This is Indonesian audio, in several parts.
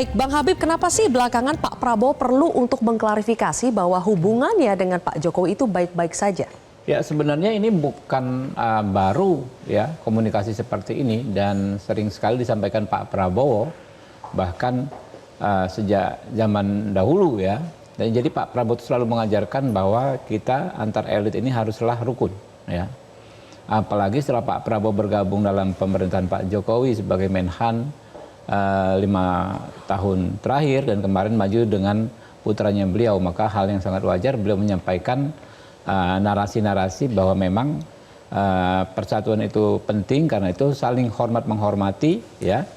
Baik, Bang Habib, kenapa sih belakangan Pak Prabowo perlu untuk mengklarifikasi bahwa hubungannya dengan Pak Jokowi itu baik-baik saja? Ya, sebenarnya ini bukan baru ya komunikasi seperti ini, dan sering sekali disampaikan Pak Prabowo bahkan sejak zaman dahulu ya. Dan jadi Pak Prabowo selalu mengajarkan bahwa kita antar elit ini haruslah rukun ya. Apalagi setelah Pak Prabowo bergabung dalam pemerintahan Pak Jokowi sebagai Menhan 5 tahun terakhir, dan kemarin maju dengan putranya beliau, maka hal yang sangat wajar beliau menyampaikan narasi-narasi bahwa memang persatuan itu penting, karena itu saling hormat menghormati ya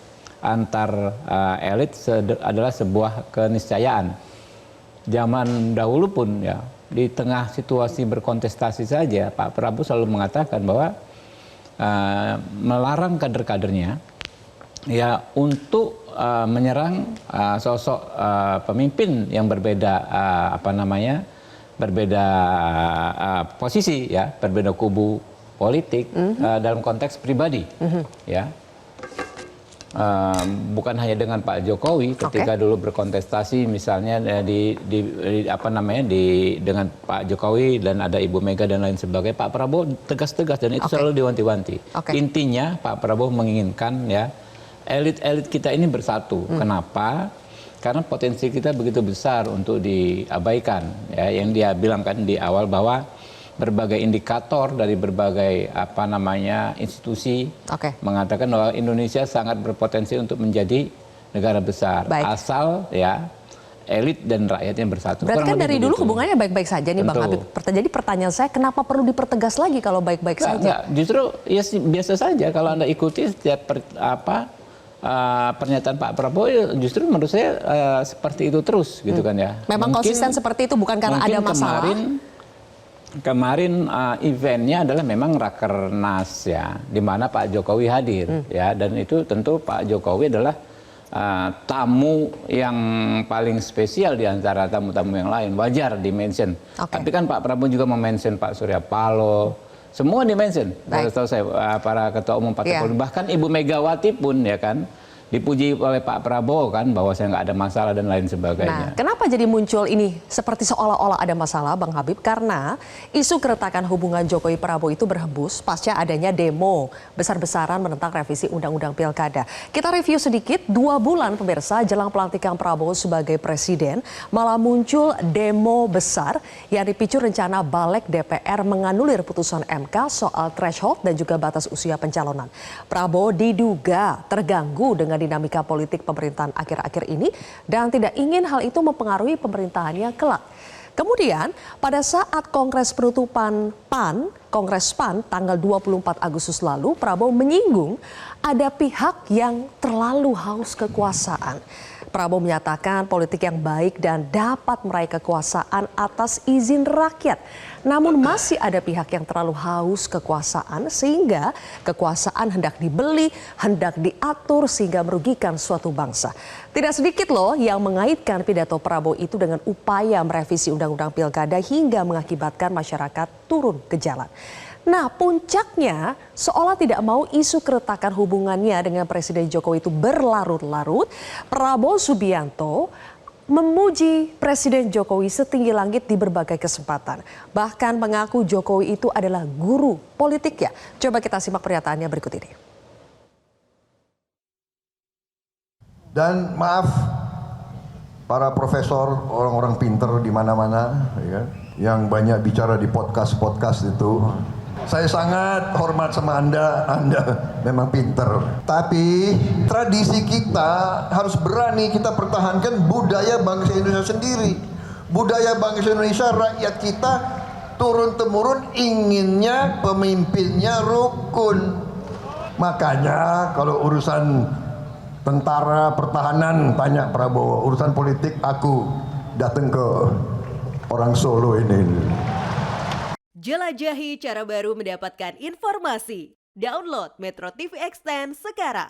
antar elit adalah sebuah keniscayaan. Zaman dahulu pun ya, di tengah situasi berkontestasi saja Pak Prabowo selalu mengatakan bahwa melarang kader-kadernya ya untuk menyerang sosok pemimpin yang berbeda berbeda posisi ya, berbeda kubu politik dalam konteks pribadi ya. Bukan hanya dengan Pak Jokowi ketika dulu berkontestasi misalnya dengan Pak Jokowi dan ada Ibu Mega dan lain sebagainya, Pak Prabowo tegas-tegas dan itu selalu diwanti-wanti. Intinya Pak Prabowo menginginkan ya elit-elit kita ini bersatu. Kenapa? Karena potensi kita begitu besar untuk diabaikan. Ya, yang dia bilang kan di awal bahwa berbagai indikator dari berbagai institusi mengatakan bahwa Indonesia sangat berpotensi untuk menjadi negara besar. Asal ya elit dan rakyatnya bersatu. Berarti kan dari dulu hubungannya baik-baik saja nih Bang Habib. Jadi pertanyaan saya, kenapa perlu dipertegas lagi kalau baik-baik saja? Justru ya biasa saja kalau Anda ikuti setiap pernyataan Pak Prabowo, justru menurut saya seperti itu terus gitu kan ya. Memang konsisten seperti itu, bukan karena ada masalah. Kemarin eventnya adalah memang Rakernas ya, di mana Pak Jokowi hadir ya, dan itu tentu Pak Jokowi adalah tamu yang paling spesial di antara tamu-tamu yang lain, wajar di-mention. Tapi kan Pak Prabowo juga men-mention Pak Surya Paloh, semua di-mention. Tahu saya para ketua umum partai politik, bahkan Ibu Megawati pun ya kan dipuji oleh Pak Prabowo kan bahwa saya nggak ada masalah dan lain sebagainya. Nah, kenapa jadi muncul ini seperti seolah-olah ada masalah, Bang Habib? Karena isu keretakan hubungan Jokowi Prabowo itu berhembus pasca adanya demo besar-besaran menentang revisi Undang-Undang Pilkada. Kita review sedikit, 2 bulan pemirsa jelang pelantikan Prabowo sebagai presiden, malah muncul demo besar yang dipicu rencana Balik DPR menganulir putusan MK soal threshold dan juga batas usia pencalonan. Prabowo diduga terganggu dengan dinamika politik pemerintahan akhir-akhir ini dan tidak ingin hal itu mempengaruhi pemerintahannya kelak. Kemudian pada saat Kongres penutupan Kongres PAN tanggal 24 Agustus lalu, Prabowo menyinggung ada pihak yang terlalu haus kekuasaan. Prabowo menyatakan politik yang baik dan dapat meraih kekuasaan atas izin rakyat. Namun masih ada pihak yang terlalu haus kekuasaan sehingga kekuasaan hendak dibeli, hendak diatur sehingga merugikan suatu bangsa. Tidak sedikit loh yang mengaitkan pidato Prabowo itu dengan upaya merevisi Undang-Undang Pilkada hingga mengakibatkan masyarakat turun ke jalan. Nah, puncaknya seolah tidak mau isu keretakan hubungannya dengan Presiden Jokowi itu berlarut-larut, Prabowo Subianto memuji Presiden Jokowi setinggi langit di berbagai kesempatan. Bahkan mengaku Jokowi itu adalah guru politiknya. Coba kita simak pernyataannya berikut ini. Dan maaf para profesor, orang-orang pinter di mana-mana ya, yang banyak bicara di podcast itu. Saya sangat hormat sama Anda memang pinter. Tapi tradisi kita harus berani kita pertahankan budaya bangsa Indonesia sendiri. Budaya bangsa Indonesia, rakyat kita turun-temurun inginnya pemimpinnya rukun. Makanya kalau urusan tentara pertahanan tanya Prabowo, urusan politik aku datang ke orang Solo ini. Jelajahi cara baru mendapatkan informasi. Download Metro TV Extend sekarang.